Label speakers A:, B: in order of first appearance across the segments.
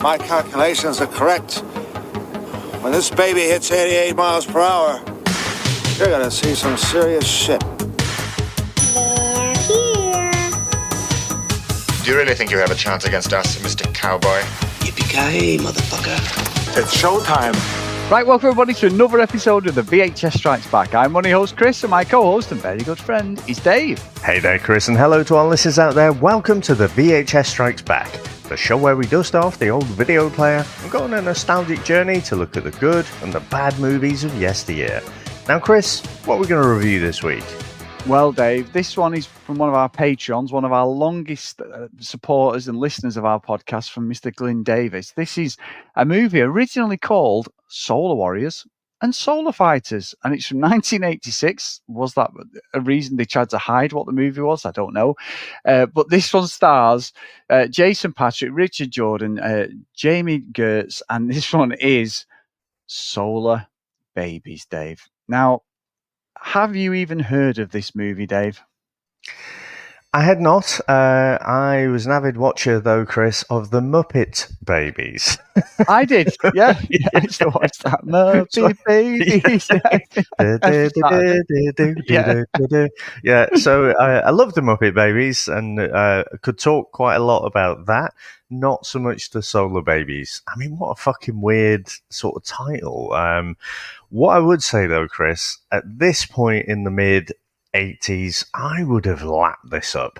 A: my calculations are correct, when this baby hits 88 miles per hour, you're gonna see some serious shit.
B: They're here.
C: Do you really think you have a chance against us, Mr. Cowboy?
D: Yippee-ki-yay, motherfucker.
A: It's showtime.
E: Right, welcome everybody to another episode of the VHS Strikes Back. I'm one of your hosts, Chris, and my co-host and very good friend is Dave.
F: Hey there, Chris, and hello to our listeners out there. Welcome to the VHS Strikes Back, the show where we dust off the old video player and go on a nostalgic journey to look at the good and the bad movies of yesteryear. Now, Chris, what are we going to review this week?
E: Well, Dave, this one is from one of our Patreons, one of our longest supporters and listeners of our podcast, from Mr. Glyn Davis. This is a movie originally called Solar Warriors and Solar Fighters, and it's from 1986. Was that a reason they tried to hide what the movie was? I don't know. But this one stars Jason Patric, Richard Jordan, Jamie Gertz, and this one is Solar Babies, Dave. Now, have you even heard of this movie, Dave?
F: I had not. I was an avid watcher, though, Chris, of the Muppet Babies.
E: I did, yeah. I used to watch that. Muppet Babies.
F: Yeah, so I love the Muppet Babies and could talk quite a lot about that. Not so much the Solar Babies. I mean, what a fucking weird sort of title. What I would say, though, Chris, at this point in the mid-80s, I would have lapped this up.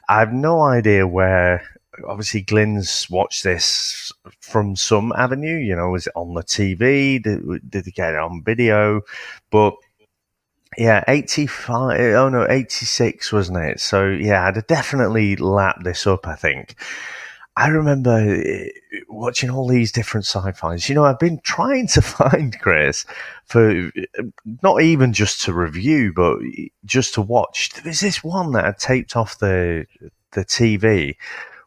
F: I have no idea where. Obviously, Glyn's watched this from some avenue. You know, was it on the TV? Did he get it on video? But yeah, 85. Oh no, 86, wasn't it? So yeah, I'd have definitely lapped this up, I think. I remember watching all these different sci-fis. You know, I've been trying to find, Chris, for not even just to review, but just to watch. There's this one that I taped off the TV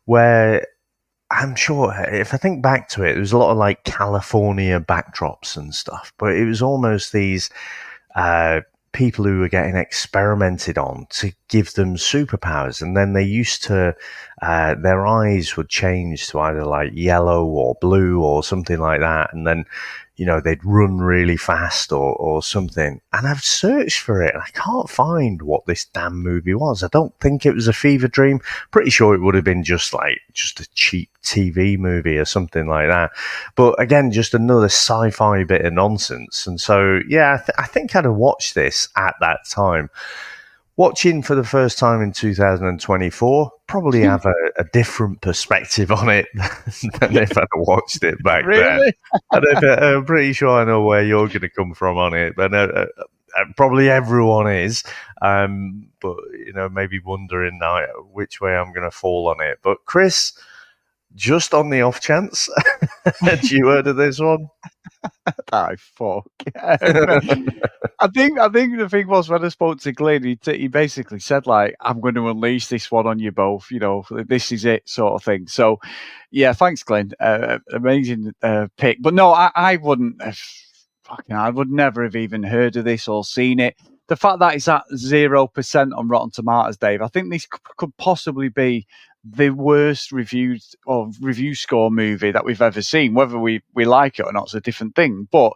F: where I'm sure, if I think back to it, there was a lot of like California backdrops and stuff, but it was almost these people who were getting experimented on to give them superpowers, and then they used to their eyes would change to either like yellow or blue or something like that, and then you know they'd run really fast or something. And I've searched for it and I can't find what this damn movie was. I don't think it was a fever dream. Pretty sure it would have been just a cheap TV movie or something like that. But again, just another sci-fi bit of nonsense. And so yeah, I think I'd have watched this at that time. Watching for the first time in 2024, probably have a different perspective on it than if I'd watched it back then. I'm pretty sure I know where you're going to come from on it, but probably everyone is. But, you know, maybe wondering now which way I'm going to fall on it. But Chris, just on the off chance, had you heard of this one?
E: I fuck. I think the thing was, when I spoke to Glyn, he basically said, like, I'm going to unleash this one on you both, you know, this is it sort of thing. So yeah, thanks, Glyn. Amazing pick. But no, I wouldn't have, I would never have even heard of this or seen it. The fact that it's at 0% on Rotten Tomatoes, Dave, I think this could possibly be the worst review score movie that we've ever seen. Whether we like it or not is a different thing. But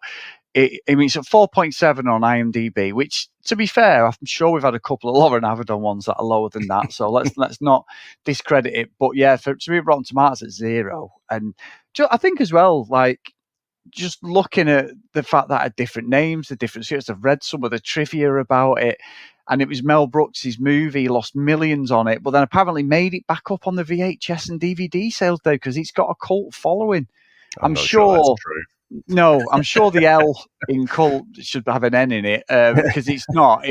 E: it's at 4.7 on IMDb, which, to be fair, I'm sure we've had a couple of Lauren Avedon ones that are lower than that. So let's not discredit it. But yeah, to be Rotten Tomatoes at 0, and I think as well, like, just looking at the fact that had different names, the different series, I've read some of the trivia about it, and it was Mel Brooks' movie. He lost millions on it, but then apparently made it back up on the VHS and DVD sales, though, because it's got a cult following. I'm sure that's true. No, I'm sure the L in cult should have an N in it, because it's not.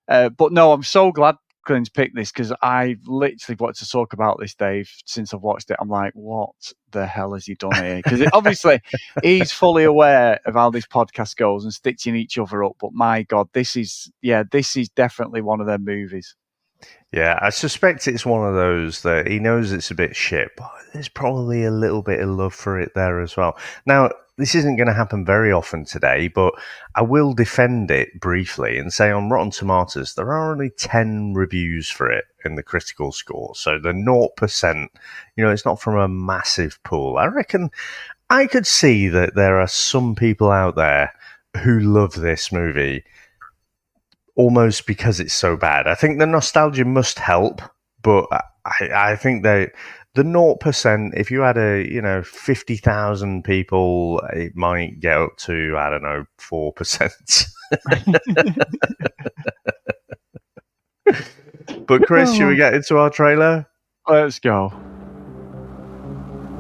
E: But no, I'm so glad Glyn's picked this, because I literally wanted to talk about this, Dave, since I've watched it. I'm like, what the hell has he done here? Because obviously he's fully aware of how this podcast goes and stitching each other up. But my God, this is definitely one of their movies.
F: Yeah, I suspect it's one of those that he knows it's a bit shit, but there's probably a little bit of love for it there as well. Now, this isn't going to happen very often today, but I will defend it briefly and say on Rotten Tomatoes, there are only 10 reviews for it in the critical score. So the 0%, it's not from a massive pool. I reckon I could see that there are some people out there who love this movie almost because it's so bad. I think the nostalgia must help, but I think that the 0%, if you had 50,000 people, it might get up to, 4%. But Chris, should we get into our trailer?
E: Let's go.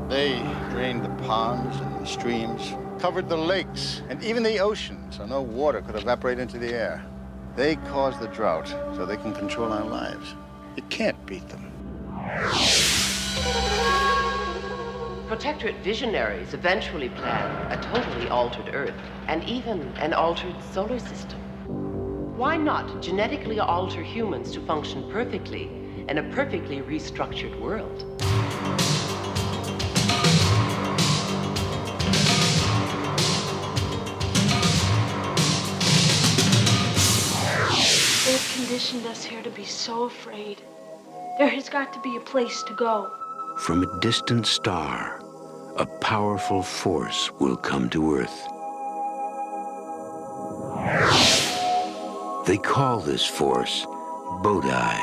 G: They drained the ponds and the streams, covered the lakes, and even the ocean, so no water could evaporate into the air. They caused the drought, so they can control our lives. You can't beat them.
H: Protectorate visionaries eventually plan a totally altered Earth and even an altered solar system. Why not genetically alter humans to function perfectly in a perfectly restructured world?
I: They've conditioned us here to be so afraid. There has got to be a place to go.
D: From a distant star, a powerful force will come to Earth. They call this force Bodhi.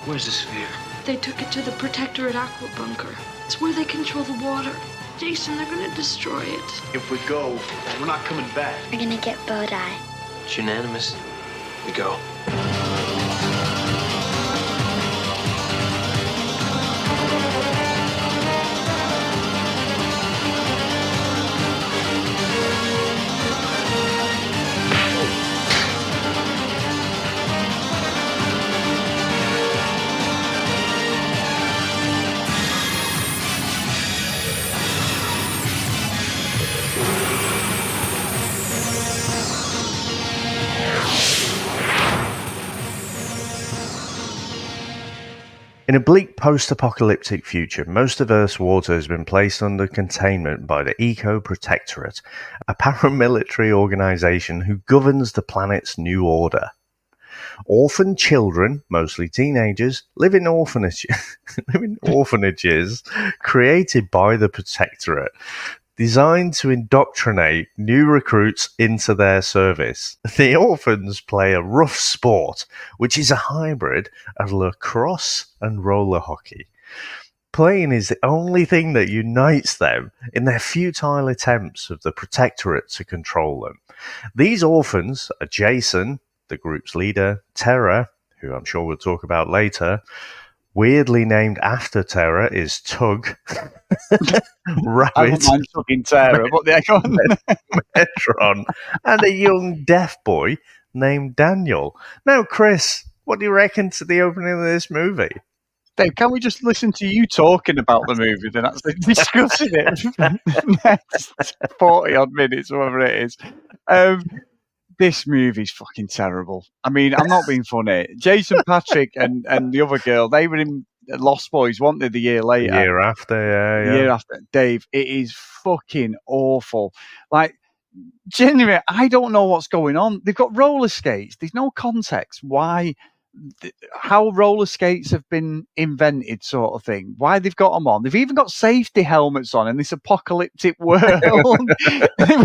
J: Where's the sphere?
I: They took it to the Protectorate aqua bunker. It's where they control the water. Jason, they're gonna destroy it.
J: If we go, we're not coming back.
B: We're gonna get Bodhi.
J: It's unanimous. We go.
F: In a bleak post-apocalyptic future, most of Earth's water has been placed under containment by the Eco Protectorate, a paramilitary organization who governs the planet's new order. Orphaned children, mostly teenagers, live in orphanages created by the Protectorate, designed to indoctrinate new recruits into their service. The orphans play a rough sport, which is a hybrid of lacrosse and roller hockey. Playing is the only thing that unites them in their futile attempts of the Protectorate to control them. These orphans are Jason, the group's leader, Terra, who I'm sure we'll talk about later, weirdly named after Terra is Tug, Rabbit,
E: I don't mind fucking Terra, but they're gone.
F: Metron, and a young deaf boy named Daniel. Now, Chris, what do you reckon to the opening of this movie?
E: Dave, can we just listen to you talking about the movie than actually discussing it for the next 40-odd minutes, whatever it is? This movie's fucking terrible. I mean, I'm not being funny. Jason Patric and the other girl, they were in Lost Boys, weren't they, the year later?
F: The year after, yeah.
E: The year after. Dave, it is fucking awful. Like, genuinely, I don't know what's going on. They've got roller skates. There's no context how roller skates have been invented, sort of thing. Why they've got them on. They've even got safety helmets on in this apocalyptic world,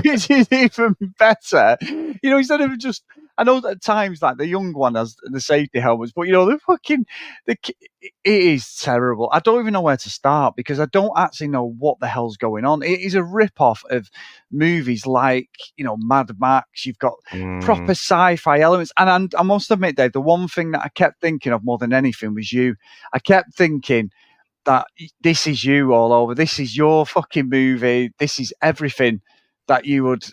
E: which is even better. Instead of just, I know that at times, like, the young one has the safety helmets, but, it is terrible. I don't even know where to start because I don't actually know what the hell's going on. It is a rip-off of movies like, Mad Max. You've got proper sci-fi elements. And I must admit, Dave, the one thing that I kept thinking of more than anything was you. I kept thinking that this is you all over. This is your fucking movie. This is everything that you would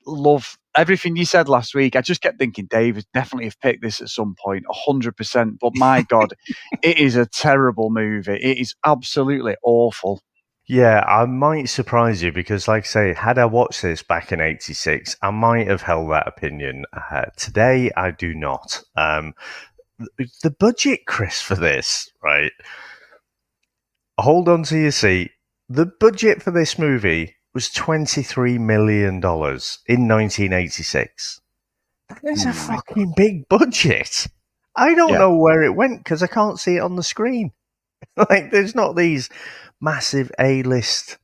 E: love. Everything you said last week, I just kept thinking Dave would definitely have picked this at some point, 100%. But my God, it is a terrible movie. It is absolutely awful.
F: Yeah, I might surprise you because, like I say, had I watched this back in '86, I might have held that opinion. Today, I do not. The budget, Chris, for this, right? Hold on to your seat. The budget for this movie was $23 million in 1986. That is a fucking big budget. I don't know where it went because I can't see it on the screen. Like, there's not these massive A-list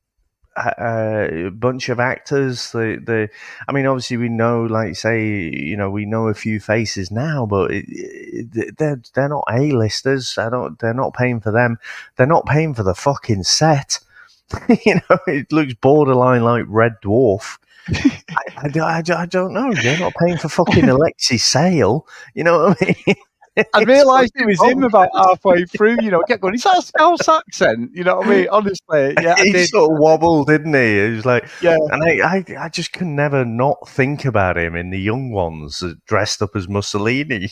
F: bunch of actors. I mean, obviously we know, like say, we know a few faces now, but they're not A-listers. They're not paying for them. They're not paying for the fucking set. It looks borderline like Red Dwarf. I don't know. They're not paying for fucking Alexi Sale. You know what I mean?
E: I realised it was him about halfway through, kept going, is that a Scouse accent? You know what I mean? Honestly, yeah.
F: He sort of wobbled, didn't he? It was like,
E: yeah.
F: And I just can never not think about him in The Young Ones, dressed up as Mussolini.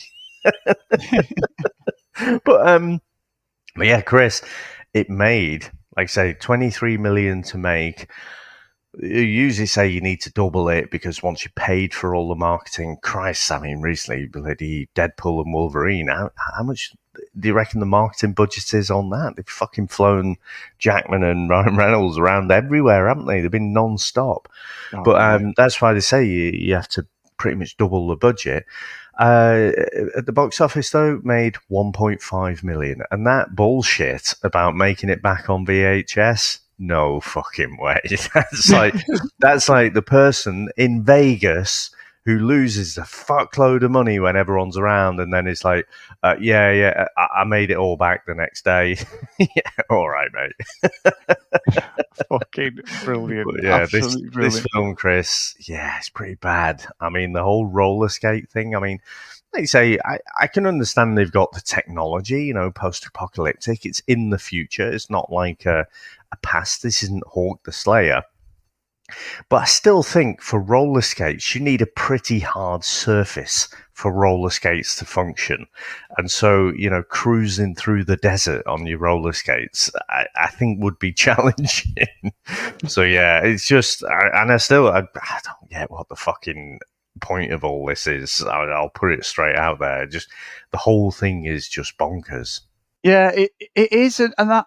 F: But yeah, Chris, it made, like I say, $23 million to make. You usually say you need to double it because once you paid for all the marketing, Christ, I mean, recently, bloody Deadpool and Wolverine, how much do you reckon the marketing budget is on that? They've fucking flown Jackman and Ryan Reynolds around everywhere, haven't they? They've been non-stop. But that's why they say you have to pretty much double the budget. At the box office, though, made $1.5 million. And that bullshit about making it back on VHS... no fucking way. That's like the person in Vegas who loses a fuckload of money when everyone's around, and then it's like, I made it all back the next day. Yeah, all right, mate.
E: Fucking brilliant.
F: But yeah,
E: Absolutely
F: this film, Chris, it's pretty bad. I mean, the whole roller skate thing. I mean, like you say, I can understand they've got the technology, post-apocalyptic. It's in the future. It's not like a past. This isn't Hawk the Slayer. But I still think for roller skates, you need a pretty hard surface for roller skates to function. And so, cruising through the desert on your roller skates, I think would be challenging. So yeah, it's just, I don't get what the fucking point of all this is. I'll put it straight out there. Just the whole thing is just bonkers.
E: Yeah, it is, and that,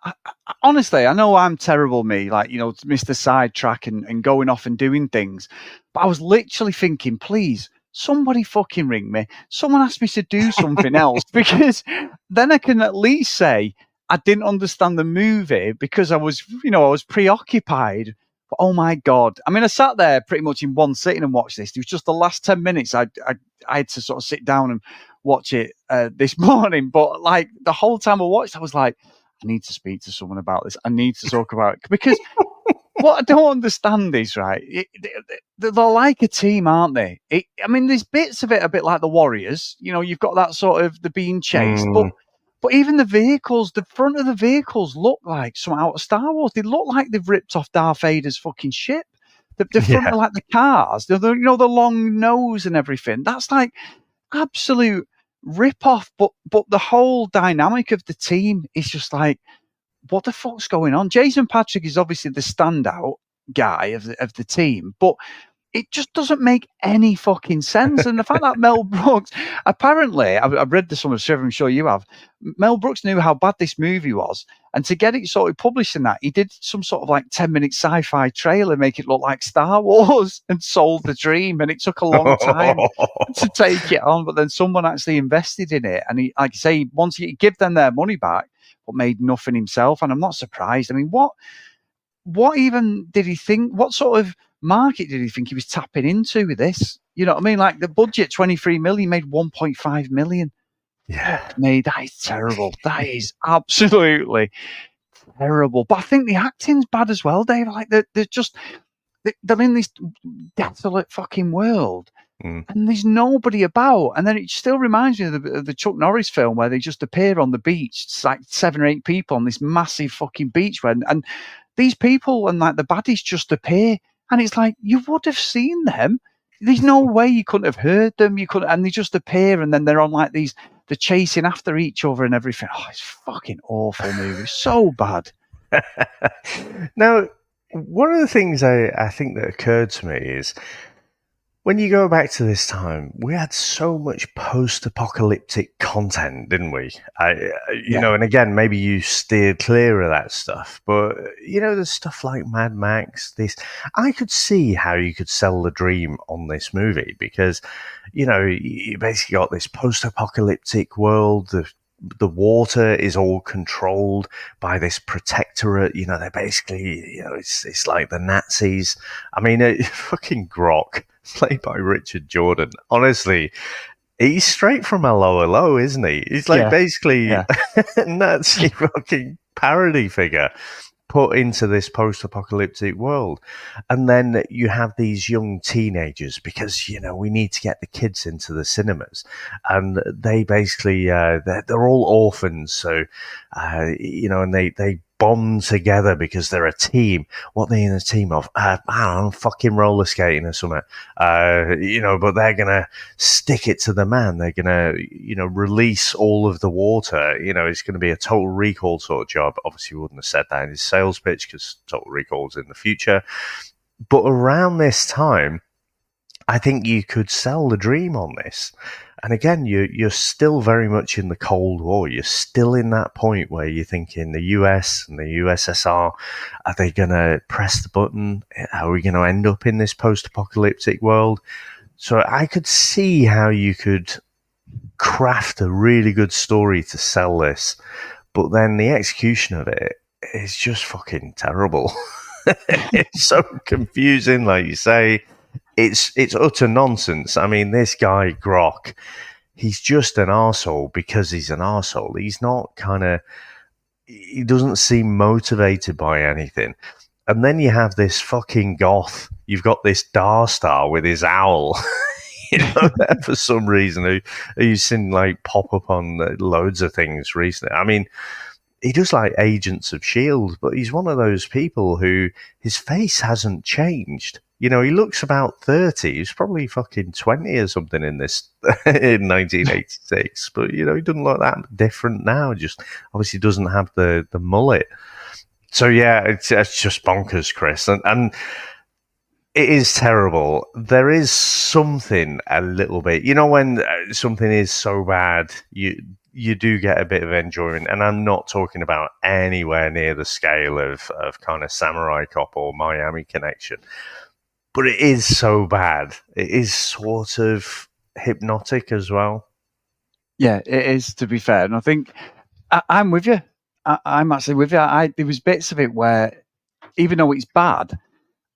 E: honestly, I know I'm terrible, me, like, Mr. Sidetrack and going off and doing things, but I was literally thinking, please, somebody fucking ring me, someone asked me to do something else, because then I can at least say I didn't understand the movie because I was preoccupied. But, oh my God. I mean, I sat there pretty much in one sitting and watched this. It was just the last 10 minutes I had to sort of sit down and watch it this morning. But like the whole time I watched, I was like, I need to speak to someone about this. I need to talk about it. Because what I don't understand is, right, they're like a team, aren't they? I mean, there's bits of it a bit like the Warriors. You've got that sort of the being chased. But even the vehicles, the front of the vehicles look like some out of Star Wars. They look like they've ripped off Darth Vader's fucking ship. The front of like the cars, the long nose and everything. That's like absolute rip-off. But the whole dynamic of the team is just like, what the fuck's going on? Jason Patric is obviously the standout guy of the team, but it just doesn't make any fucking sense. And the fact that Mel Brooks, apparently, I've read this on the server, I'm sure you have, Mel Brooks knew how bad this movie was. And to get it sort of published in that, he did some sort of like 10-minute sci-fi trailer, make it look like Star Wars, and sold the dream. And it took a long time to take it on. But then someone actually invested in it. And he, like I say, once he give them their money back, but made nothing himself. And I'm not surprised. I mean, what even did he think? What sort of market did he think he was tapping into with this? You know what I mean? Like the budget, 23 million, made 1.5 million.
F: Yeah.
E: Fuck me, that is terrible. That is absolutely terrible. But I think the acting's bad as well, Dave. Like they're in this desolate fucking world. And there's nobody about. And then it still reminds me of the Chuck Norris film where they just appear on the beach. It's like 7 or 8 people on this massive fucking beach. And these people and like the baddies just appear. And it's like, you would have seen them. There's no way you couldn't have heard them. You couldn't, and they just appear, and then they're on like they're chasing after each other and everything. Oh, it's fucking awful movie. So bad.
F: Now, one of the things I think that occurred to me is when you go back to this time, we had so much post-apocalyptic content, didn't we? You know, and again, maybe you steered clear of that stuff, but you know, there's stuff like Mad Max. I could see how you could sell the dream on this movie because, you know, you basically got this post-apocalyptic world. The water is all controlled by this protectorate. You know, they're basically, you know, it's like the Nazis. I mean, fucking Grok, played by Richard Jordan. Honestly, he's straight from a lower low, isn't he? He's like basically a Nazi fucking parody figure put into this post-apocalyptic world. And then you have these young teenagers because, you know, we need to get the kids into the cinemas. And they basically, they're all orphans. So, you know, and they bond together because they're a team. What are they in a team of? I don't know, fucking roller skating or something. You know, but they're going to stick it to the man. They're going to, you know, release all of the water. You know, it's going to be a Total Recall sort of job. Obviously, we wouldn't have said that in his sales pitch because Total Recall's in the future. But around this time, I think you could sell the dream on this. And again, you're still very much in the Cold War. You're still in that point where you're thinking the US and the USSR, are they going to press the button? Are we going to end up in this post-apocalyptic world? So I could see how you could craft a really good story to sell this. But then the execution of it is just fucking terrible. It's so confusing, like you say. It's utter nonsense. I mean, this guy, Grok, he's just an arsehole because he's an arsehole. He's not he doesn't seem motivated by anything. And then you have this fucking goth. You've got this Darstar with his owl, you know, for some reason, who you've seen like pop up on loads of things recently. I mean, he does like Agents of S.H.I.E.L.D., but he's one of those people who his face hasn't changed. You know, he looks about 30. He's probably fucking 20 or something in this in 1986. But, you know, he doesn't look that different now. Just obviously doesn't have the mullet. So, yeah, it's just bonkers, Chris. And it is terrible. There is something a little bit. You know, when something is so bad, you do get a bit of enjoyment. And I'm not talking about anywhere near the scale of kind of Samurai Cop or Miami Connection. But it is so bad. It is sort of hypnotic as well.
E: Yeah, it is, to be fair. And I think I'm with you. I'm actually with you. There was bits of it where, even though it's bad,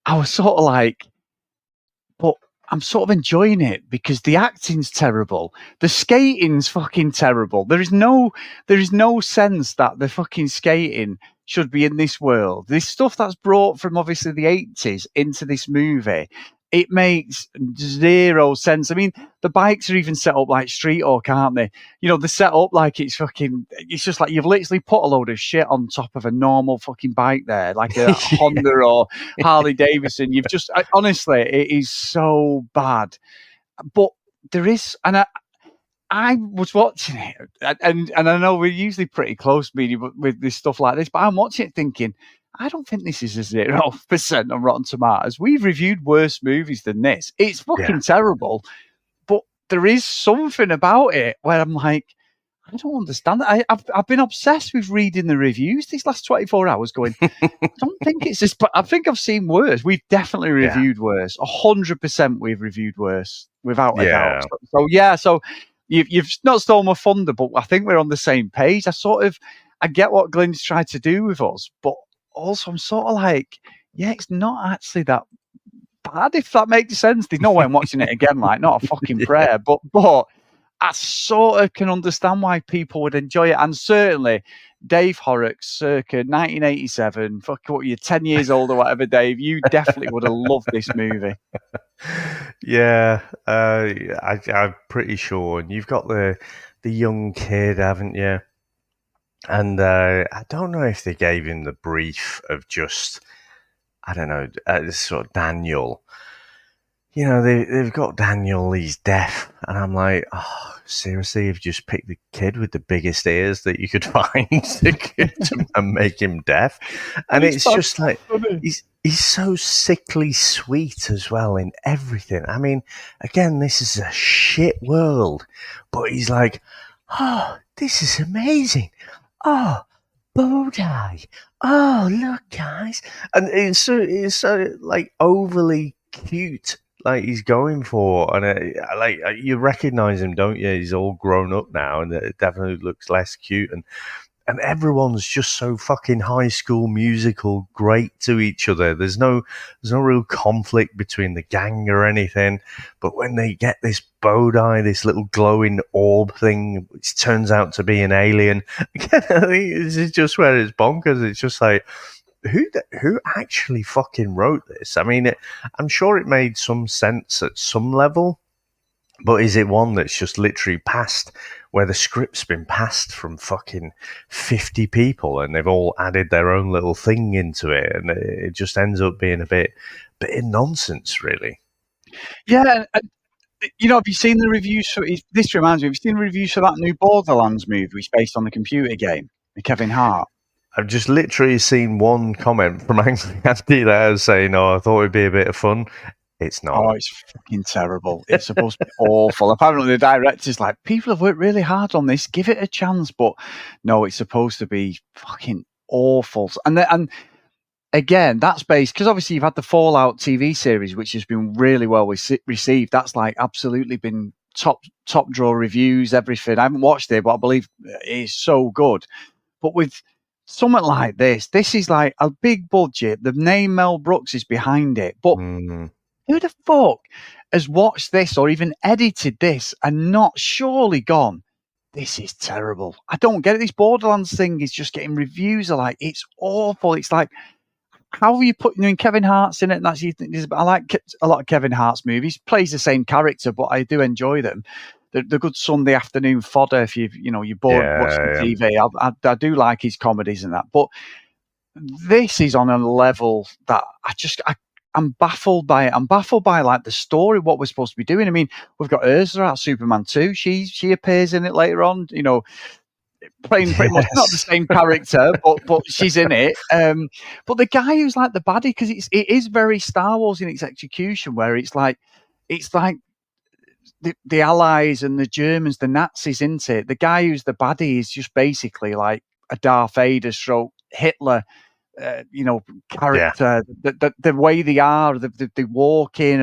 E: I was sort of like, but I'm sort of enjoying it because the acting's terrible. The skating's fucking terrible. There is no sense that the fucking skating should be in this world. This stuff that's brought from obviously the 80s into this movie, it makes zero sense. I mean, the bikes are even set up like Street Hawk, aren't they? You know, they're set up like it's just like you've literally put a load of shit on top of a normal fucking bike there, like a Honda or Harley Davidson. You've just, honestly, it is so bad. But there is, and I was watching it, and I know we're usually pretty close, media, with this stuff like this, but I'm watching it thinking, I don't think this is a 0% on Rotten Tomatoes. We've reviewed worse movies than this. It's fucking terrible, but there is something about it where I'm like, I don't understand that. I've been obsessed with reading the reviews these last 24 hours going, I don't think it's this, but I think I've seen worse. We've definitely reviewed worse. 100% we've reviewed worse, without a doubt. So you've not stolen my thunder, but I think we're on the same page. I get what Glyn's tried to do with us, but also I'm sort of like, yeah, it's not actually that bad, if that makes sense. There's no way I'm watching it again, like, not a fucking prayer, but I sort of can understand why people would enjoy it. And certainly Dave Horrocks, circa 1987, fuck, what, you're 10 years old or whatever, Dave, you definitely would have loved this movie.
F: Yeah, I'm pretty sure. And you've got the young kid, haven't you? And I don't know if they gave him the brief of just, I don't know, sort of Daniel. You know, they've got Daniel, he's deaf, And I'm like, oh, seriously, you've just picked the kid with the biggest ears that you could find and make him deaf. And it's just like, he's so sickly sweet as well in everything. I mean, again, this is a shit world, but he's like, oh, this is amazing. Oh, Bodhi. Oh, look, guys. And it's so like overly cute. Like he's going for, and you recognize him, don't you? He's all grown up now, and it definitely looks less cute. And everyone's just so fucking High School Musical great to each other. There's no real conflict between the gang or anything. But when they get this Bodhi, this little glowing orb thing, which turns out to be an alien, again, I think this is just where it's bonkers. It's just like, who actually fucking wrote this? I mean, I'm sure it made some sense at some level, but is it one that's just literally passed, where the script's been passed from fucking 50 people and they've all added their own little thing into it, and it just ends up being a bit of nonsense, really?
E: Yeah, and, have you seen the reviews for this? Reminds me, have you seen the reviews for that new Borderlands movie, which is based on the computer game with Kevin Hart?
F: I've just literally seen one comment from Andy there saying, "Oh, I thought it'd be a bit of fun." It's not.
E: Oh, it's fucking terrible. It's supposed to be awful. Apparently, the director's like, people have worked really hard on this. Give it a chance. But no, it's supposed to be fucking awful. And again, that's based, because obviously you've had the Fallout TV series, which has been really well received. That's like absolutely been top draw reviews, everything. I haven't watched it, but I believe it is so good. But with something like this is like a big budget. The name Mel Brooks is behind it. But who the fuck has watched this or even edited this and not surely gone, this is terrible? I don't get it. This Borderlands thing is just getting reviews are like, it's awful. It's like, how are you putting Kevin Hart's in it? And that's, I like a lot of Kevin Hart's movies. Plays the same character, but I do enjoy them. The good Sunday afternoon fodder if you're bored watching TV. I do like his comedies and that. But this is on a level that I'm baffled by it. I'm baffled by like the story, what we're supposed to be doing. I mean, we've got Ursula out of Superman 2. She appears in it later on, playing pretty much not the same character, but she's in it. But the guy who's like the baddie, because it is very Star Wars in its execution, where it's like the Allies and the Germans, the Nazis, isn't it? The guy who's the baddie is just basically like a Darth Vader stroke Hitler, character. Yeah. The way they are, the walking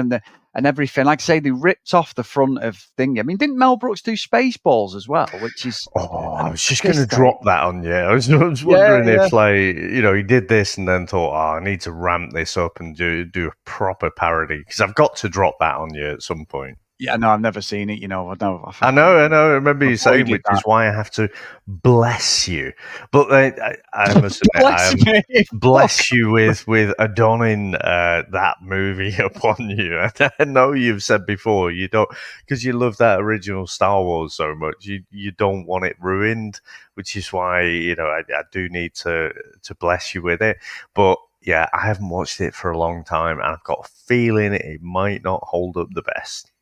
E: and everything. Like I say, they ripped off the front of thing. I mean, didn't Mel Brooks do Spaceballs as well? Which is
F: I was just going to drop that on you. I was wondering if he did this and then thought, I need to ramp this up and do a proper parody, because I've got to drop that on you at some point.
E: Yeah, no, I've never seen it. I know.
F: I know. I remember you saying, which is why I have to bless you. But I must admit, bless you with adorning that movie upon you. I know you've said before you don't, because you love that original Star Wars so much. You don't want it ruined, which is why I do need to bless you with it. But yeah, I haven't watched it for a long time, and I've got a feeling it might not hold up the best.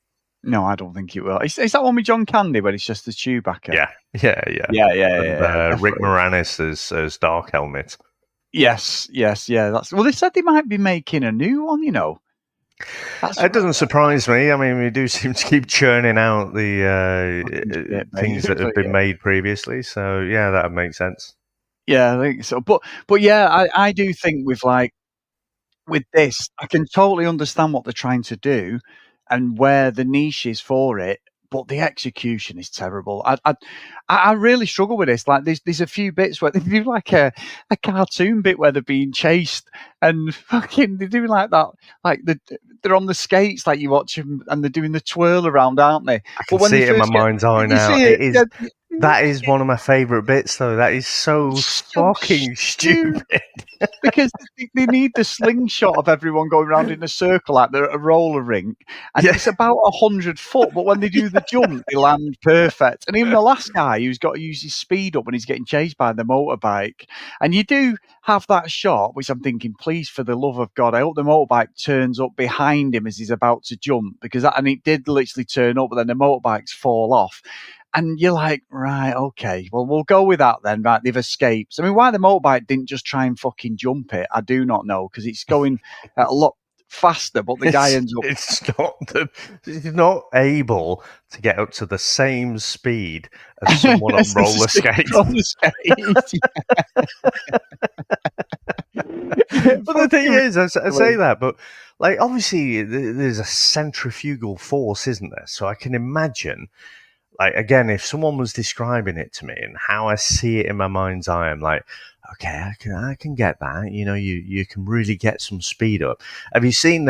E: No, I don't think it will. Is that one with John Candy where it's just the Chewbacca?
F: Yeah. Rick Moranis as Dark Helmet.
E: Yes. Yeah. They said they might be making a new one.
F: It doesn't surprise me. I mean, we do seem to keep churning out the things that have been made previously. So yeah, that would make sense.
E: Yeah, I think so. But yeah, I do think with this, I can totally understand what they're trying to do and where the niche is for it, but the execution is terrible. I really struggle with this. Like there's a few bits where they do like a cartoon bit where they're being chased and fucking they do like that. Like they're on the skates, like you watch them and they're doing the twirl around, aren't they?
F: I can see it in my mind's eye now. It is That is one of my favourite bits, though. That is so fucking stupid.
E: Because they need the slingshot of everyone going around in a circle like they're at a roller rink, and it's about 100 foot, but when they do the jump, they land perfect. And even the last guy who's got to use his speed up when he's getting chased by the motorbike, and you do have that shot, which I'm thinking, please, for the love of God, I hope the motorbike turns up behind him as he's about to jump, and it did literally turn up, but then the motorbikes fall off. And you're like, right, okay, well, we'll go with that then, right? They've escaped. I mean, why the motorbike didn't just try and fucking jump it, I do not know, because it's going a lot faster, but the guy ends up...
F: It's not able to get up to the same speed as someone on roller skates. But the thing is, I say that, but like, obviously, there's a centrifugal force, isn't there? So I can imagine... Like, again, if someone was describing it to me and how I see it in my mind's eye, I'm like, okay, I can get that. You know, you can really get some speed up. Have you seen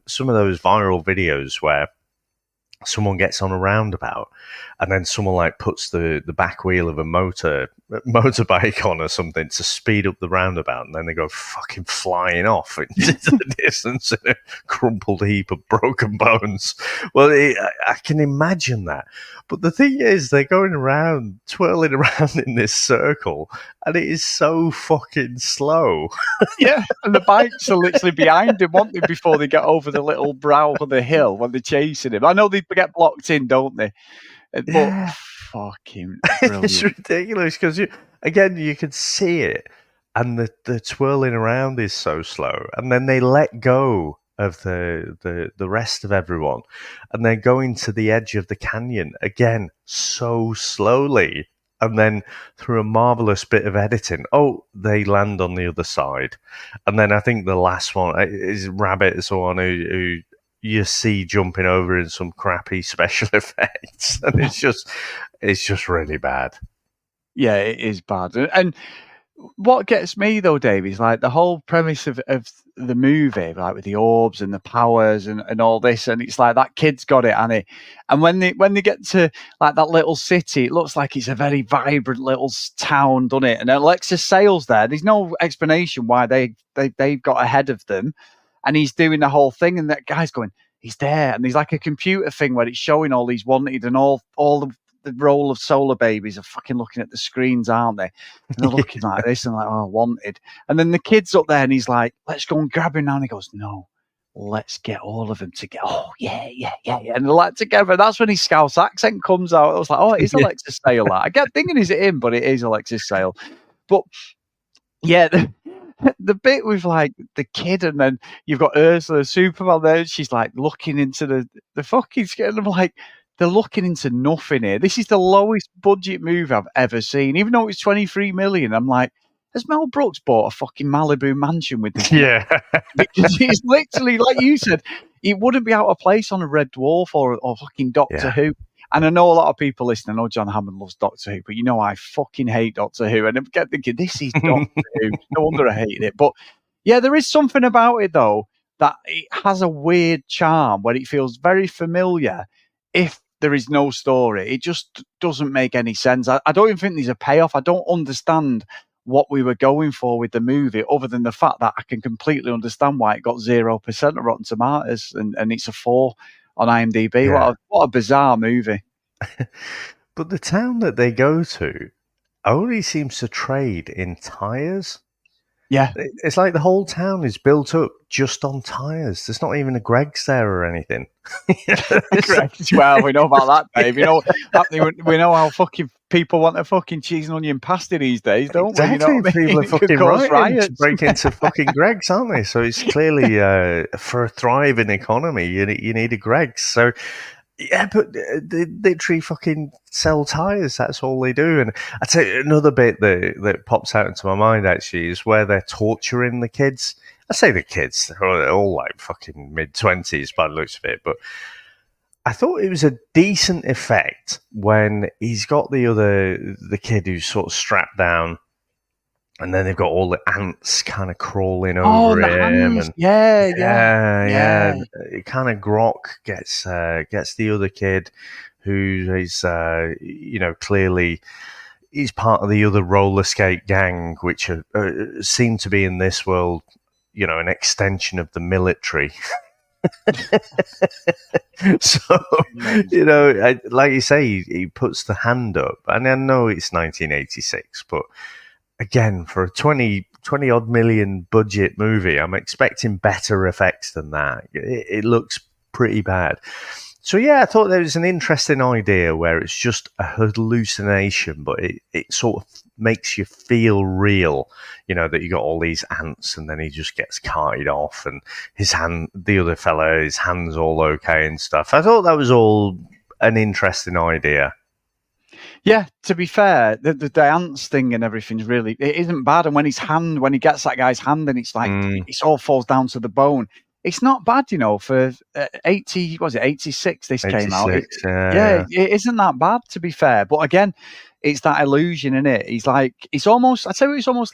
F: some of those viral videos where someone gets on a roundabout and then someone like puts the back wheel of a motorbike on or something to speed up the roundabout, and then they go fucking flying off into the distance in a crumpled heap of broken bones? Well, I can imagine that. But the thing is, they're going around, twirling around in this circle, and it is so fucking slow.
E: Yeah, and the bikes are literally behind him, aren't they, before they get over the little brow of the hill when they're chasing him. I know they get blocked in, don't they? But fucking brilliant.
F: It's ridiculous, because, again, you can see it, and the twirling around is so slow, and then they let go of the rest of everyone, and they're going to the edge of the canyon again so slowly, and then through a marvelous bit of editing, they land on the other side. And then I think the last one is Rabbit or someone who you see jumping over in some crappy special effects, and it's just really bad.
E: Yeah, it is bad. And what gets me though, Dave, is like the whole premise of the movie, like with the orbs and the powers and all this, and it's like that kid's got it, and when they get to like that little city, it looks like it's a very vibrant little town, doesn't it? And Alexis Sale's there. There's no explanation why they've got ahead of them, and he's doing the whole thing, and that guy's going, he's there, and there's like a computer thing where it's showing all these wanted, and all the role of Solarbabies are fucking looking at the screens, aren't they? And they're looking like this and like, wanted. And then the kid's up there and he's like, let's go and grab him now. And he goes, no, let's get all of them together. Oh, yeah. And they're like together. That's when his Scouse accent comes out. I was like, it is Alexis Sale. I get thinking, is it him? But it is Alexis Sale. But yeah, the bit with like the kid, and then you've got Ursula Superman there, and she's like looking into the fucking skin. And I'm like, they're looking into nothing here. This is the lowest budget movie I've ever seen. Even though it's 23 million, I'm like, has Mel Brooks bought a fucking Malibu mansion with this?
F: Yeah.
E: Because it's literally, like you said, it wouldn't be out of place on a Red Dwarf or fucking Doctor Who. And I know a lot of people listening. I know John Hammond loves Doctor Who, but I fucking hate Doctor Who. And I kept thinking, this is Doctor Who. No wonder I hated it. But yeah, there is something about it, though, that it has a weird charm where it feels very familiar if there is no story. It just doesn't make any sense. I don't even think there's a payoff. I don't understand what we were going for with the movie, other than the fact that I can completely understand why it got 0% of Rotten Tomatoes and it's a 4 on IMDb.
F: Yeah.
E: What a bizarre movie.
F: But the town that they go to only seems to trade in tyres.
E: Yeah.
F: It's like the whole town is built up just on tyres. There's not even a Greggs there or anything.
E: Greggs, well, we know about that, Dave. We know how fucking people want a fucking cheese and onion pasta these days, don't
F: exactly.
E: we? You know what I mean?
F: People are fucking riots to break into fucking Greggs, aren't they? So it's clearly for a thriving economy, you need a Greggs. So yeah, but they literally fucking sell tyres. That's all they do. And I tell you, another bit that pops out into my mind actually is where they're torturing the kids. I say the kids, they're all like fucking mid-20s by the looks of it, but I thought it was a decent effect when he's got the kid who's sort of strapped down, and then they've got all the ants kind of crawling over him. And yeah. Kind of Grok gets the other kid who is, clearly he's part of the other roller skate gang, which seem to be in this world, an extension of the military. So, like you say, he puts the hand up, and I know it's 1986, but again, for a 20 odd million budget movie, I'm expecting better effects than that. It looks pretty bad. So yeah, I thought there was an interesting idea where it's just a hallucination, but it sort of makes you feel real, that you got all these ants and then he just gets carted off and the other fella, his hand's all okay and stuff. I thought that was all an interesting idea.
E: Yeah, to be fair, the ants thing and everything's it isn't bad. And when he gets that guy's hand and it's like, it all falls down to the bone. It's not bad, for 86 this came out. It isn't that bad, to be fair. But again, it's that illusion, isn't it? It's almost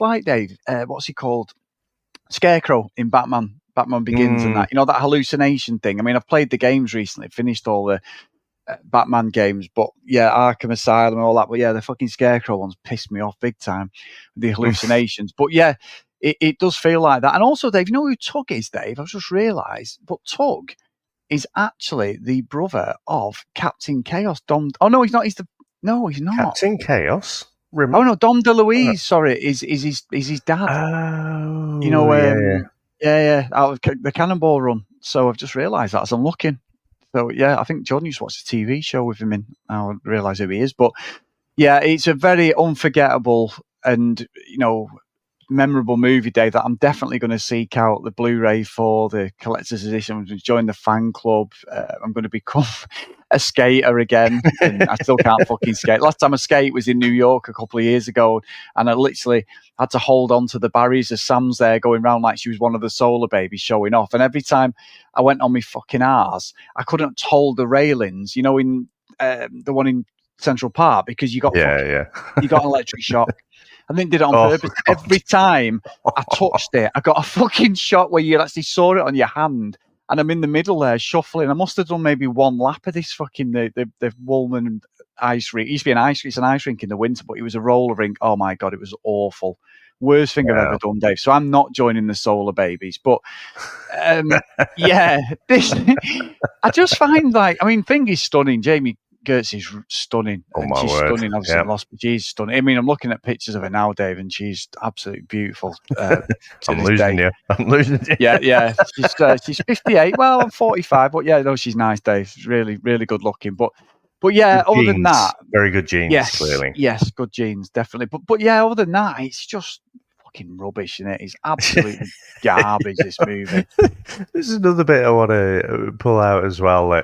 E: like, Dave, what's he called? Scarecrow in Batman Begins and that, that hallucination thing. I mean, I've played the games recently, finished all the Batman games, but yeah, Arkham Asylum and all that. But yeah, the fucking Scarecrow ones pissed me off big time, the hallucinations. But yeah, it does feel like that. And also, Dave, you know who Tug is, Dave? I've just realised. But Tug is actually the brother of Captain Chaos. Dom. Oh no, he's not. He's not.
F: Captain Chaos.
E: Oh no, Dom DeLuise. Sorry, is his dad?
F: Oh,
E: yeah, out of the Cannonball Run. So I've just realised that as I'm looking. So yeah, I think John used to watch a TV show with him in. I realise who he is, but yeah, it's a very unforgettable and memorable movie, Dave, that I'm definitely going to seek out the Blu-ray for, the collector's edition. I'm going to join the fan club. I'm going to become a skater again. And I still can't fucking skate. Last time I skate was in New York a couple of years ago, and I literally had to hold on to the barriers as Sam's there going around like she was one of the Solarbabies showing off. And every time I went on my fucking arse, I couldn't hold the railings, in the one in Central Park, because you got you got an electric shock. I think did it on purpose. God. Every time I touched it, I got a fucking shock where you actually saw it on your hand, and I'm in the middle there shuffling. I must have done maybe one lap of this fucking the Woolman ice rink. It used to be it's an ice rink in the winter, but it was a roller rink. Oh my God, it was awful. Worst thing I've ever done, Dave. So I'm not joining the Solarbabies. But this I just find Thing is stunning. Jamie Gertz is stunning.
F: Oh,
E: and
F: my
E: she's
F: word.
E: Stunning, obviously, but she's stunning. I mean, I'm looking at pictures of her now, Dave, and she's absolutely beautiful.
F: I'm losing you.
E: Yeah. She's 58. Well, I'm 45, but yeah, no, she's nice, Dave. She's really, really good looking. But yeah,
F: good
E: other
F: genes.
E: than that,
F: very good genes, clearly.
E: Yes, good genes, definitely. But yeah, other than that, it's just fucking rubbish, isn't it? It's absolutely garbage. This movie.
F: This is another bit I want to pull out as well.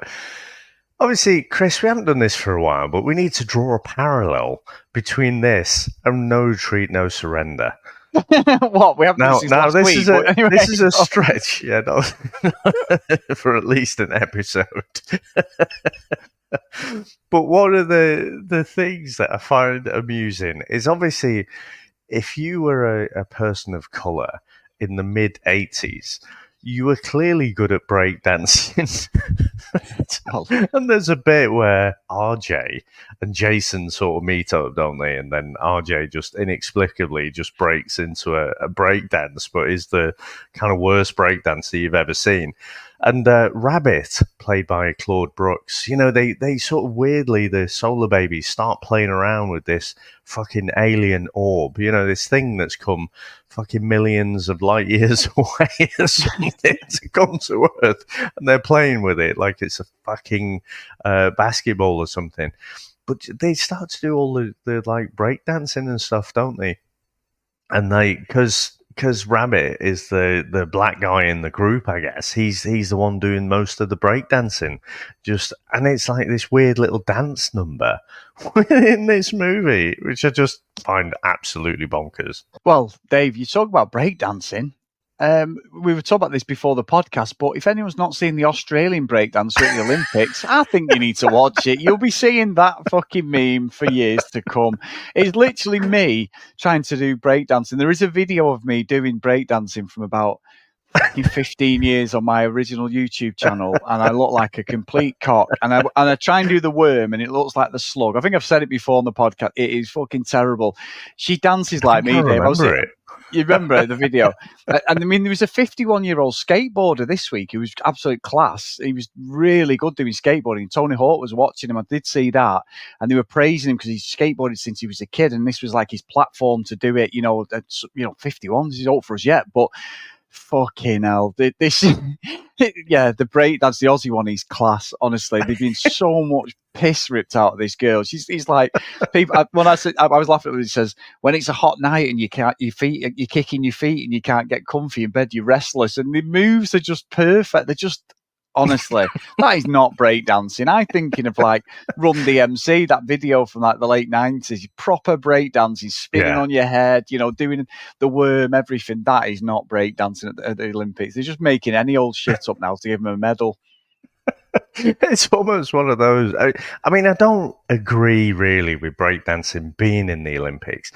F: Obviously, Chris, we haven't done this for a while, but we need to draw a parallel between this and No Retreat, No Surrender.
E: What? We haven't done this last week.
F: This is a stretch, for at least an episode. But one of the things that I find amusing is, obviously, if you were a person of colour in the mid-'80s, you were clearly good at breakdancing. And there's a bit where RJ and Jason sort of meet up, don't they? And then RJ just inexplicably just breaks into a breakdance, but is the kind of worst breakdancer you've ever seen. And Rabbit, played by Claude Brooks, they sort of weirdly, the Solarbabies, start playing around with this fucking alien orb, this thing that's come fucking millions of light years away or something to come to Earth, and they're playing with it like it's a fucking basketball or something. But they start to do all the like breakdancing and stuff, don't they? And because Rabbit is the black guy in the group, I guess he's the one doing most of the breakdancing. And it's like this weird little dance number in this movie, which I just find absolutely bonkers.
E: Well, Dave, you talk about breakdancing. We were talking about this before the podcast, but if anyone's not seen the Australian breakdance at the Olympics, I think you need to watch it. You'll be seeing that fucking meme for years to come. It's literally me trying to do breakdancing. There is a video of me doing breakdancing from about 15 years on my original YouTube channel, and I look like a complete cock. And I try and do the worm, and it looks like the slug. I think I've said it before on the podcast. It is fucking terrible. She dances like me, Dave. You remember the video? And I mean, there was a 51-year-old skateboarder this week who was absolute class. He was really good doing skateboarding. Tony Hawk was watching him. I did see that. And they were praising him because he's skateboarded since he was a kid. And this was like his platform to do it. 51, this is old for us yet. But fucking hell. This, the break, that's the Aussie one. He's class, honestly. They've been so much piss ripped out of this girl. He's like, people. When I was laughing at it, he says, when it's a hot night and you're kicking your feet and you can't get comfy in bed, you're restless. And the moves are just perfect. They're just, honestly, that is not breakdancing. I'm thinking of like Run DMC, that video from like the late 90s, proper breakdancing, spinning on your head, doing the worm, everything. That is not breakdancing at the Olympics. They're just making any old shit up now to give them a medal.
F: It's almost one of those. I mean, I don't agree really with breakdancing being in the Olympics.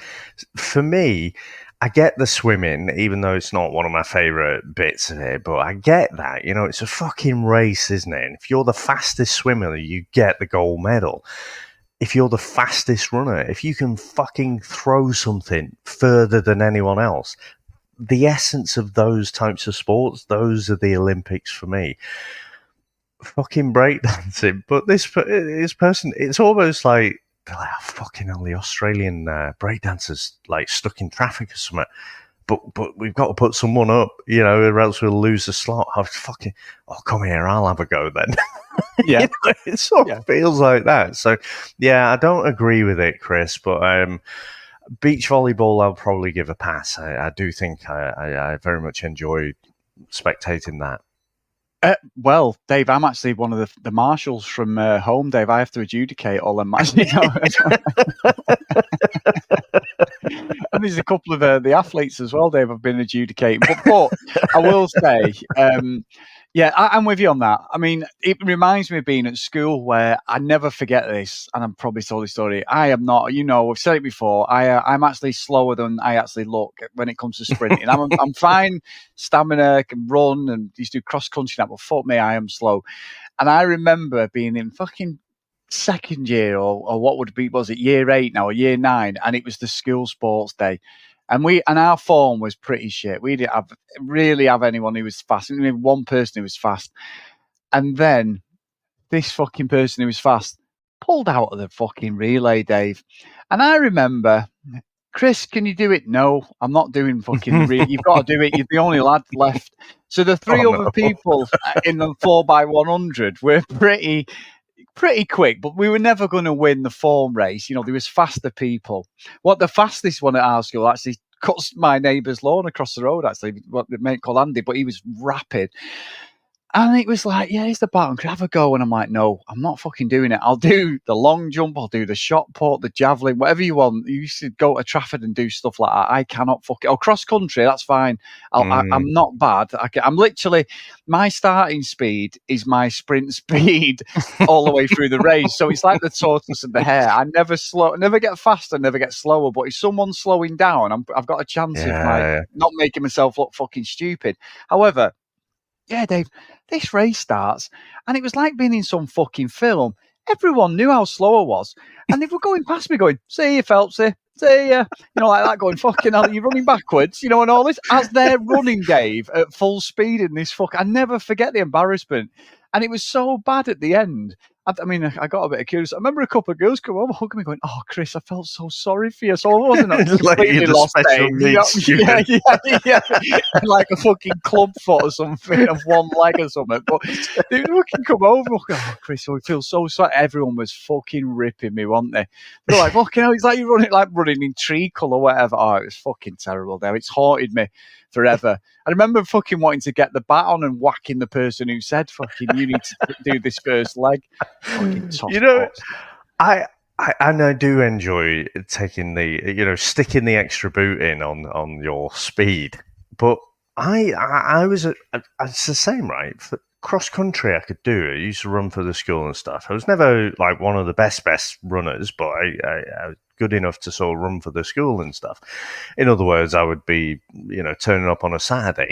F: For me, I get the swimming, even though it's not one of my favourite bits of it, but I get that. It's a fucking race, isn't it? And if you're the fastest swimmer, you get the gold medal. If you're the fastest runner, if you can fucking throw something further than anyone else, the essence of those types of sports, those are the Olympics for me. Fucking breakdancing, but this person, it's almost like, fucking hell, the Australian breakdancers like stuck in traffic or something. But we've got to put someone up, or else we'll lose the slot. Come here, I'll have a go then.
E: Yeah,
F: it sort of feels like that. So yeah, I don't agree with it, Chris. But beach volleyball, I'll probably give a pass. I do think I very much enjoyed spectating that.
E: Well, Dave, I'm actually one of the marshals from home, Dave. I have to adjudicate all the matches. And there's a couple of the athletes as well, Dave, I've been adjudicating. But I will say, I'm with you on that. I mean, it reminds me of being at school where I never forget this, and I'm probably told this story. I am not, we've said it before, I'm actually slower than I actually look when it comes to sprinting. I'm fine, stamina, can run, and used to do cross-country now, but fuck me, I am slow. And I remember being in fucking second year, or what would be, was it year 8 now, or year 9, and it was the school sports day. And our form was pretty shit. We didn't really have anyone who was fast. We had one person who was fast. And then this fucking person who was fast pulled out of the fucking relay, Dave. And I remember, Chris, can you do it? No, I'm not doing fucking you've got to do it. You're the only lad left. So the three other people in the 4x100 were pretty quick, but we were never going to win the form race. There was faster people. What the fastest one at our school actually cuts my neighbour's lawn across the road, actually, what the mate called Andy, but he was rapid. And it was like, here's the baton, could I have a go? And I'm like, no, I'm not fucking doing it. I'll do the long jump, I'll do the shot put, the javelin, whatever you want. You used to go to Trafford and do stuff like that. I cannot cross country, that's fine. I'm not bad. I'm literally, my starting speed is my sprint speed all the way through the race. So it's like the tortoise and the hare. I never get faster, never get slower. But if someone's slowing down, I've got a chance of not making myself look fucking stupid. However, Dave, this race starts, and it was like being in some fucking film. Everyone knew how slow I was, and they were going past me going, see you, Phelpsy, see ya, like that, going, fucking hell, you're running backwards, and all this, as they're running, Dave, at full speed in this I never forget the embarrassment, and it was so bad at the end. I mean, I got a bit curious. I remember a couple of girls come over, hugging me, going, "Oh, Chris, I felt so sorry for you." So I wasn't completely lost. Yeah, like a fucking club foot or something of one leg or something. But they fucking come over, "Oh, Chris, I feel so sorry." Everyone was fucking ripping me, weren't they? They're like, "Fucking hell, it's like you're running in treacle or whatever." Oh, it was fucking terrible. There, it's haunted me forever. I remember fucking wanting to get the bat on and whacking the person who said, "Fucking, you need to do this first leg." Fucking
F: I do enjoy taking the, sticking the extra boot in on your speed, but I was it's the same, right? For cross country, I could do. I used to run for the school and stuff. I was never like one of the best runners, but I good enough to sort of run for the school and stuff. In other words, I would be, turning up on a Saturday.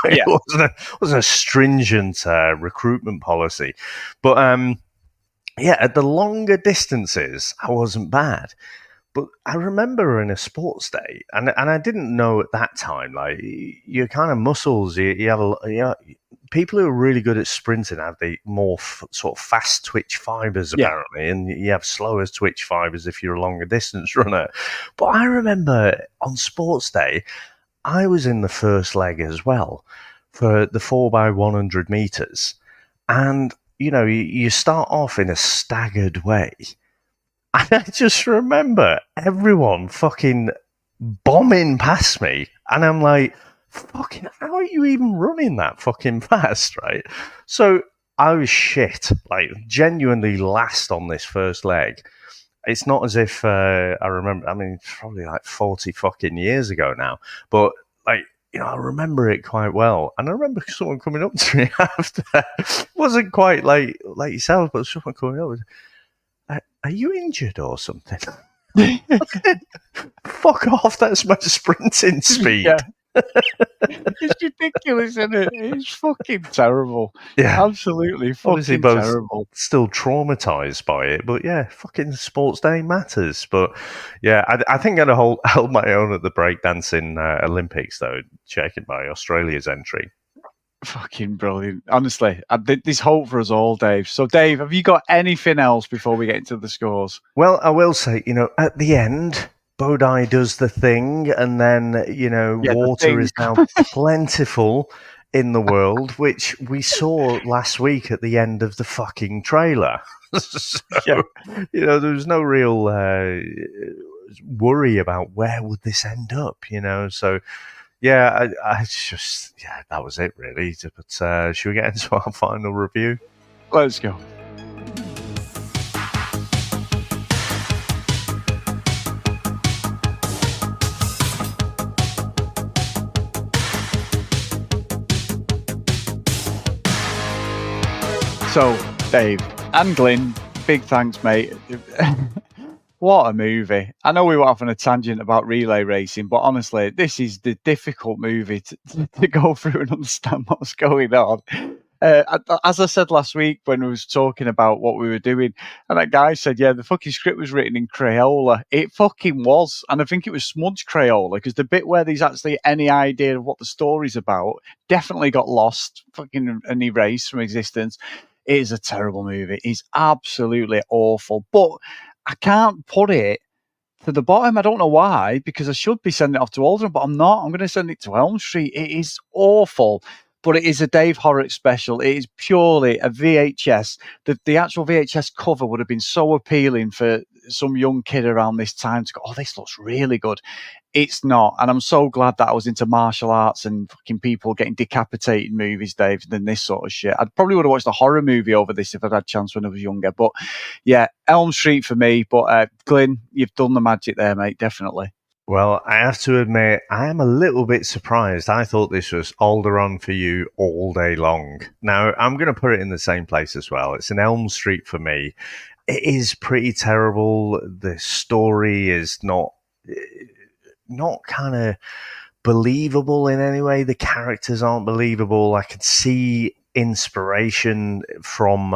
F: It wasn't a stringent recruitment policy. But at the longer distances, I wasn't bad. But I remember in a sports day, and I didn't know at that time, like, your kind of muscles, you have people who are really good at sprinting have the more sort of fast twitch fibers, apparently, and you have slower twitch fibers if you're a longer distance runner. But I remember on sports day, I was in the first leg as well for the 4x100 meters. And, you start off in a staggered way. And I just remember everyone fucking bombing past me. And I'm like, fucking, how are you even running that fucking fast, right? So I was shit, like genuinely last on this first leg. It's not as if I remember, I mean, it's probably like 40 fucking years ago now. But like, I remember it quite well. And I remember someone coming up to me after. It wasn't quite like yourself, but someone coming up with, are you injured or something? Fuck off, that's my sprinting speed. Yeah.
E: It's ridiculous, isn't it? It's fucking terrible.
F: Yeah.
E: Absolutely fucking
F: Obviously both
E: terrible.
F: Still traumatized by it, but fucking sports day matters. But I think I'd held my own at the breakdancing Olympics, though, checking my Australia's entry.
E: Fucking brilliant. Honestly, there's hope for us all, Dave. So, Dave, have you got anything else before we get into the scores?
F: Well, I will say, at the end, Bodhi does the thing, and then, water is now plentiful in the world, which we saw last week at the end of the fucking trailer. So, there was no real worry about where would this end up, So, I just, that was it, really. But should we get into our final review?
E: Let's go. So, Dave and Glyn, big thanks, mate. What a movie. I know we were off on a tangent about relay racing, but honestly, this is the difficult movie to go through and understand what's going on. As I said last week when we was talking about what we were doing, and that guy said, the fucking script was written in Crayola. It fucking was. And I think it was smudge Crayola, because the bit where there's actually any idea of what the story's about definitely got lost, fucking and erased from existence. It is a terrible movie. It's absolutely awful. But I can't put it to the bottom. I don't know why, because I should be sending it off to Alderman, but I'm not. I'm going to send it to Elm Street. It is awful, but it is a Dave Horrocks special. It is purely a VHS. The actual VHS cover would have been so appealing for some young kid around this time to go, oh, this looks really good. It's not. And I'm so glad that I was into martial arts and fucking people getting decapitated movies, Dave, than this sort of shit. I probably would have watched a horror movie over this if I'd had a chance when I was younger. But Elm Street for me. But Glyn, you've done the magic there, mate, definitely.
F: Well, I have to admit, I am a little bit surprised. I thought this was Alderman for you all day long. Now, I'm going to put it in the same place as well. It's an Elm Street for me. It is pretty terrible. The story is not kind of believable in any way. The characters aren't believable. I could see inspiration from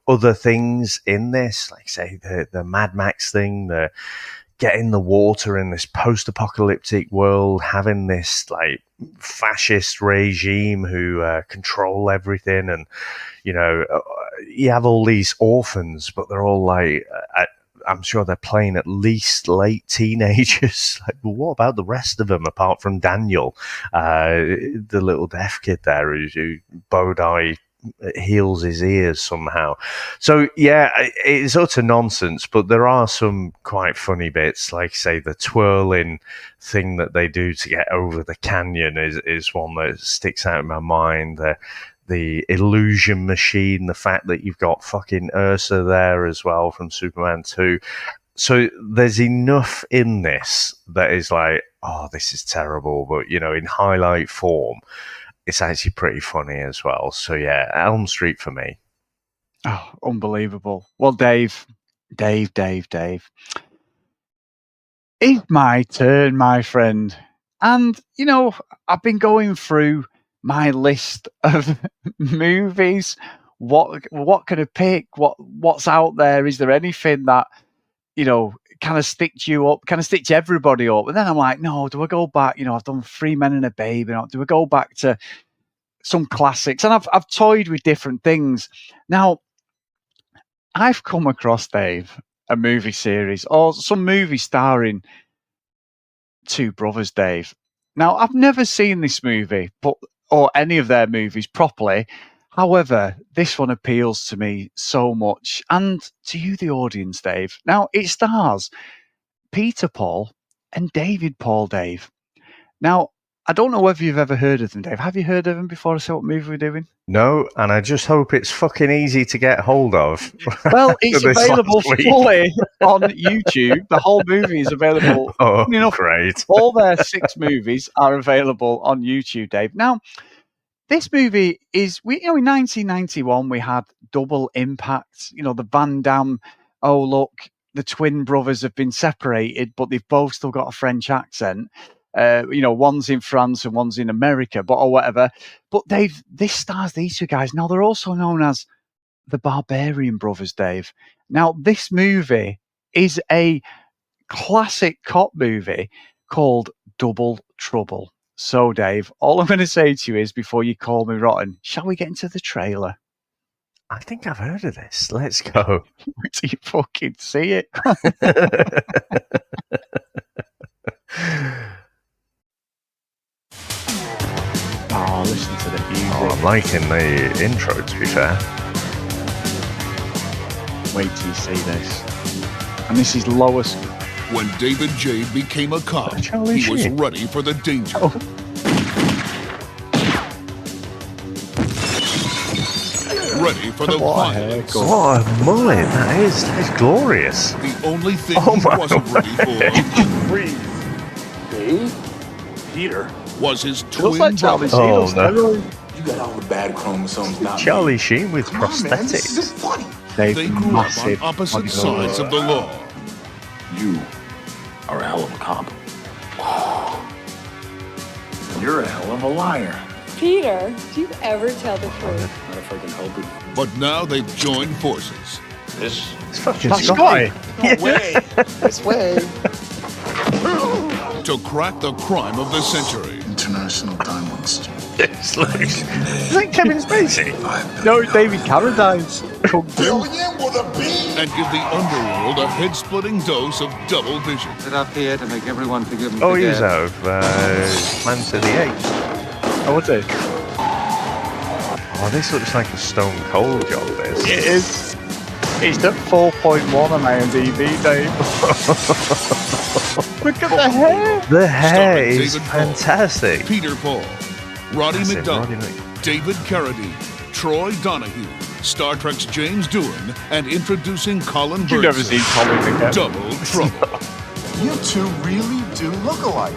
F: other things in this, like say the Mad Max thing, the getting the water in this post-apocalyptic world, having this like fascist regime who control everything, and you have all these orphans, but they're all like I'm sure they're playing at least late teenagers. Like, well, what about the rest of them apart from Daniel, the little deaf kid there who Bodhi heals his ears somehow? So it's utter nonsense, but there are some quite funny bits, like say the twirling thing that they do to get over the canyon is one that sticks out in my mind. The illusion machine, the fact that you've got fucking Ursa there as well from Superman 2. So there's enough in this that is like, oh, this is terrible, but in highlight form, it's actually pretty funny as well. So Elm Street for me.
E: Oh, unbelievable. Well, Dave. It's my turn, my friend. And, you know, I've been going through my list of movies. What can I pick? What's out there? Is there anything that, you know, kind of stitch you up, kind of stitch everybody up? And then I'm like, no, do I go back? You know, I've done Three Men and a Baby. Do I go back to some classics? And I've toyed with different things. Now, I've come across, Dave, a movie series or some movie starring two brothers, Dave. Now, I've never seen this movie, or any of their movies properly. However, this one appeals to me so much, and to you, the audience, Dave. Now, it stars Peter Paul and David Paul, Dave. Now, I don't know whether you've ever heard of them, Dave. Have you heard of them before I say what movie we're doing?
F: No, and I just hope it's fucking easy to get hold of.
E: Well, it's available fully on YouTube. The whole movie is available.
F: Oh,
E: you know,
F: great.
E: All their 6 movies are available on YouTube, Dave. Now, this movie is, in 1991, we had Double Impact. You know, the Van Damme, oh, look, the twin brothers have been separated, but they've both still got a French accent. One's in France and one's in America, or whatever. But this stars these two guys. Now, they're also known as the Barbarian Brothers, Dave. Now, this movie is a classic cop movie called Double Trouble. So, Dave, all I'm going to say to you is, before you call me rotten, shall we get into the trailer?
F: I think I've heard of this. Let's go.
E: Wait till you fucking see it. Oh, listen to the music.
F: Oh, I'm liking the intro, to be fair.
E: Wait till you see this. And this is Lois.
K: When David J. became a cop,
E: Charlie
K: he was
E: Sheen.
K: ready for the danger.
E: Oh.
K: Ready for the violence.
F: What a mullet. That is glorious.
K: The only thing he wasn't ready for
J: Dave? Peter?
K: was his
E: Looks
K: twin
E: like Charlie
K: brother.
E: Sheen.
F: Oh, no.
J: You got all the bad chromosomes, not
F: Charlie
J: me.
F: Sheen with
J: Come on, man, this
F: prosthetics.
J: is funny.
E: They've
K: They grew up on
E: massive
K: opposite sides of the law.
J: You are a hell of a cop. You're a hell of a liar.
L: Peter, do you ever tell the truth?
J: Not if I can help it.
K: But now they've joined forces.
J: This
F: It's fucking
E: That's
F: Scotty.
E: Scotty.
J: no way.
E: This way.
K: To crack the crime of the century.
J: International Diamond System.
F: It's like Kevin Spacey.
E: No, it's David Carradine's.
K: And give the underworld a head-splitting dose of double vision.
M: Sit up here to make everyone forgive me.
F: Oh, he's out of Planet of the Apes.
E: Oh, what's it?
F: Oh, this looks like a Stone Cold job, this.
E: It is. It's at 4.1 on IMDb, Dave. Look at the hair.
F: The hair
K: Starring
F: is
K: David Paul,
F: fantastic.
K: Peter Paul, Roddy
F: That's it,
K: McDowell,
F: Roddy Mc-
K: David Carradine, Troy Donahue, Star Trek's James Doohan, and introducing Colin
E: You've never
K: Burnside.
E: seen Colin again.
K: Double Trouble.
N: You two really do look alike.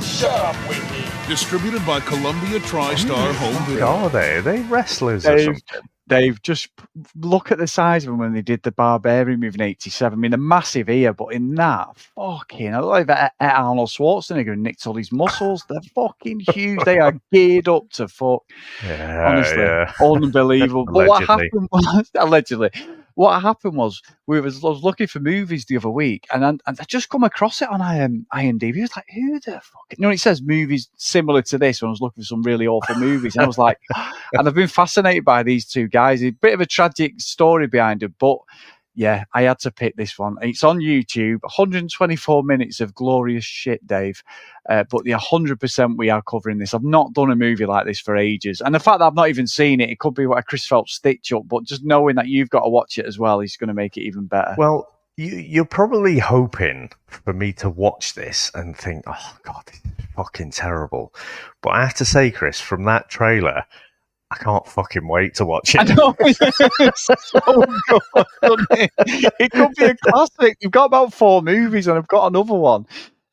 N: Shut up, Whitney.
K: Distributed by Columbia TriStar Home Video.
F: Are they? Are they wrestlers or something?
E: Dave, just look at the size of them when they did the Barbarian movie in '87. I mean, a massive ear, but in that, fucking, I look like Arnold Schwarzenegger and nicked all these muscles. They're fucking huge. They are geared up to fuck.
F: Yeah,
E: Honestly,
F: yeah.
E: unbelievable. But what
F: Allegedly.
E: happened was, allegedly, what happened was, I was looking for movies the other week, and I just come across it on IMDb. I was like, who the fuck? You know, it says movies similar to this when I was looking for some really awful movies, and I was like, and I've been fascinated by these two guys. A bit of a tragic story behind it, but yeah, I had to pick this one. It's on YouTube, 124 minutes of glorious shit, Dave. But the 100% we are covering this. I've not done a movie like this for ages. And the fact that I've not even seen it, it could be what a Chris Phelps stitch up, but just knowing that you've got to watch it as well is going to make it even better.
F: Well, you're probably hoping for me to watch this and think, oh, God, this is fucking terrible. But I have to say, Chris, from that trailer, I can't fucking wait to watch it.
E: I know. It's so good, doesn't it? It could be a classic. You've got about 4 movies, and I've got another one.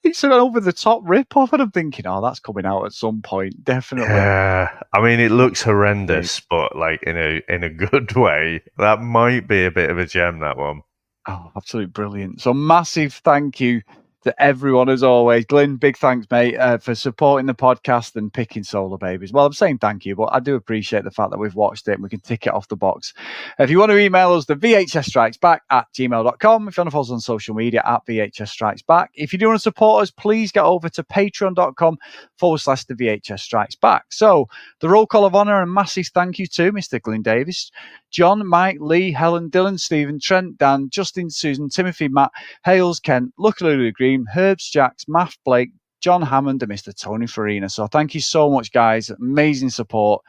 E: It's an over-the-top rip-off, and I'm thinking, oh, that's coming out at some point, definitely.
F: Yeah, I mean, it looks horrendous, but like in a good way. That might be a bit of a gem, that one.
E: Oh, absolutely brilliant. So massive thank you to everyone as always. Glyn, big thanks, mate, for supporting the podcast and picking Solarbabies. Well, I'm saying thank you, but I do appreciate the fact that we've watched it and we can tick it off the box. If you want to email us, the vhsstrikesback@gmail.com. If you want to follow us on social media at vhsstrikesback. If you do want to support us, please get over to patreon.com/the VHS Strikes Back. So the roll call of honour and massive thank you to Mr. Glyn Davis, John, Mike, Lee, Helen, Dylan, Stephen, Trent, Dan, Justin, Susan, Timothy, Matt, Hales, Ken, Lucky Green, Herbs, Jacks, Math, Blake, John Hammond, and Mr. Tony Farina. So thank you so much, guys. Amazing support.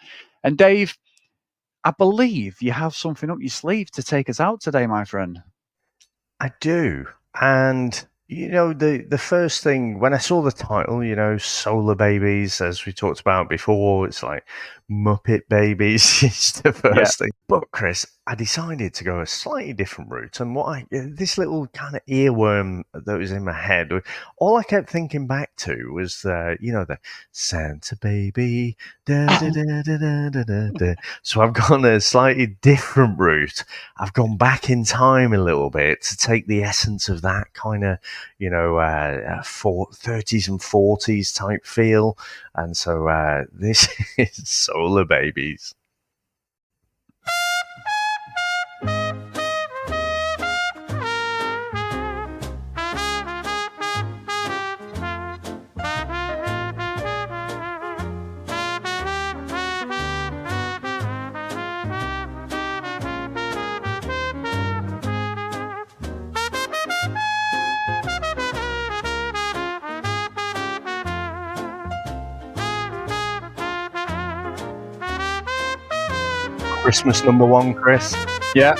E: And Dave, I believe you have something up your sleeve to take us out today, my friend.
F: I do. And, you know, the first thing, when I saw the title, you know, Solarbabies, as we talked about before, it's like Muppet Babies is the first thing. But, Chris, I decided to go a slightly different route. And this little kind of earworm that was in my head, all I kept thinking back to was, you know, the Santa Baby. Da, da, da, da, da, da, da, da. So I've gone a slightly different route. I've gone back in time a little bit to take the essence of that kind of, you know, 30s and 40s type feel. And so this is Solarbabies. Christmas number one, Chris.
E: Yeah,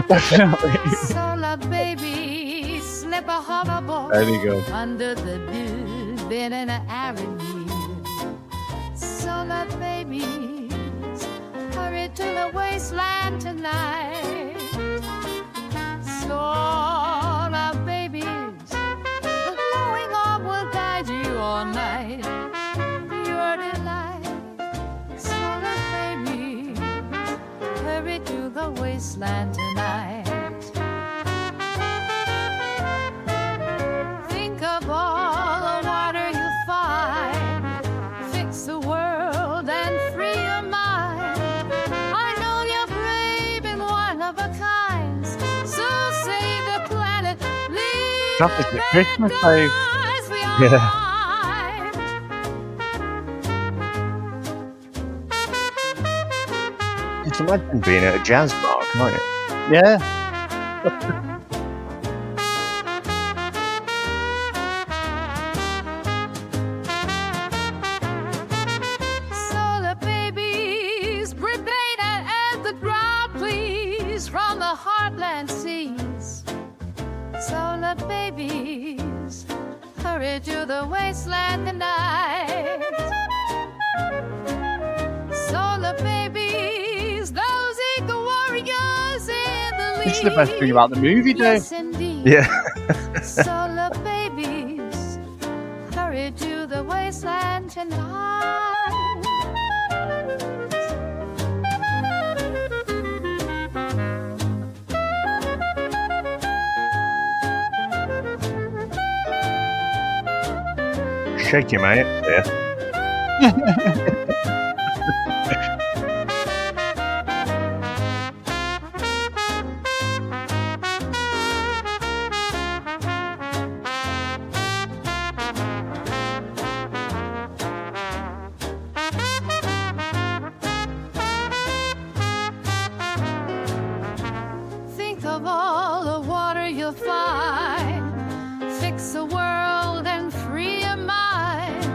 E: definitely.
O: Solarbabies slip a hoverboard
E: There you go.
O: under the blue, been in an avenue. Solarbabies, hurry to the wasteland tonight. Solarbabies, the glowing orb will guide you all night. Your delight, Solarbabies, hurry to the wasteland tonight. Think of all the water you find. Fix the world and free your mind. I know you're brave and one of a kind. So save the planet. Leave
E: That is the Christmas, Dave.
F: Yeah. Just imagine being at a jazz bar, can't you?
E: Yeah.
O: Solarbabies, brigade at the ground, please, from the heartland seas. Solarbabies, hurry to the wasteland tonight. Solarbabies, those eco warriors in the lead.
E: This is the best thing about the movie, Dave.
O: Yes, indeed.
F: Yeah.
O: Solarbabies, hurry to the wasteland tonight.
F: Shake your mate. Yeah.
O: Think of all the water you'll find. Fix the world and free your mind.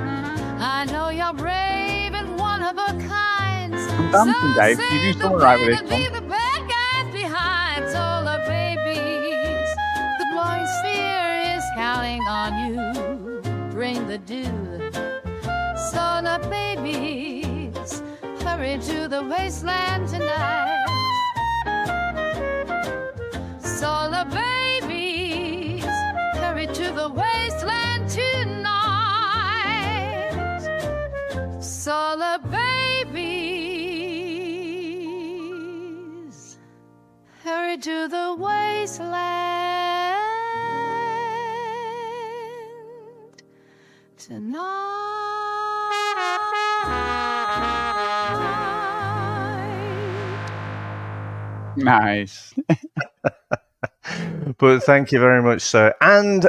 O: I know you're brave and one of a kind.
E: I'm dancing, Dave. You do something right with this one.
O: Leave the bad guys behind. Solarbabies, the glowing sphere is counting on you. Bring the dew. Solarbabies, hurry to the wasteland tonight. Solarbabies, hurry to the wasteland tonight. Solarbabies, hurry to the wasteland
E: Nice.
F: But thank you very much, sir. And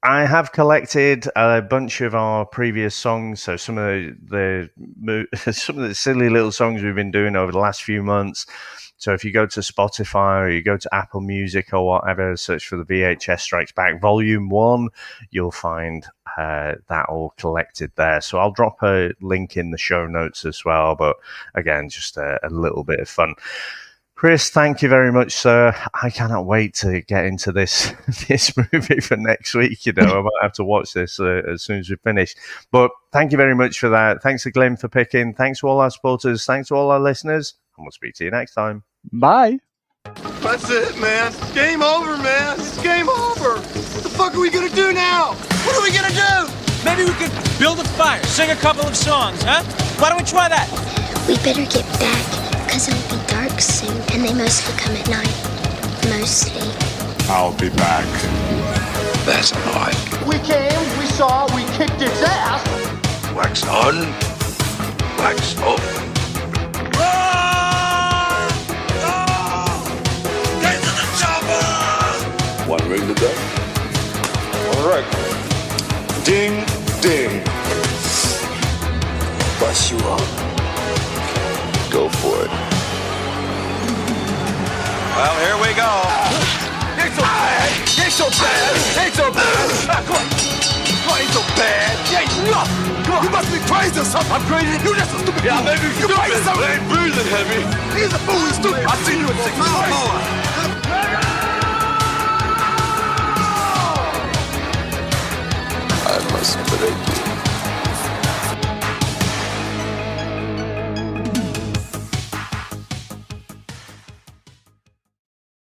F: I have collected a bunch of our previous songs. So some of the silly little songs we've been doing over the last few months. So if you go to Spotify or you go to Apple Music or whatever, search for the VHS Strikes Back Volume 1, you'll find that all collected there. So I'll drop a link in the show notes as well. But again, just a little bit of fun. Chris, thank you very much, sir. I cannot wait to get into this movie for next week. You know, I might have to watch this as soon as we finish. But thank you very much for that. Thanks to Glyn for picking. Thanks to all our supporters. Thanks to all our listeners. And we'll speak to you next time.
E: Bye.
N: That's it, man. It's game over, man. It's game over. What the fuck are we gonna do now? What are we gonna do?
P: Maybe we could build a fire, sing a couple of songs, huh? Why don't we try that?
B: We better get back, because it'll be dark soon, and they mostly come at night. Mostly.
J: I'll be back. That's a lie.
N: We came, we saw, we kicked its ass.
J: Wax on, wax off. Get to the chopper! One ring to go. All right. Ding, ding. Bust you up. Go for it.
N: Well, here we go. Ain't so bad. Ain't so bad. Ain't so bad. Come on. Ain't so bad. Ain't nothing. Come on. You must be crazy or something. I'm crazy. You just a stupid. Yeah, maybe you crazy. I ain't breathing heavy. He's a fool. He's stupid. I'll see you in 6 months.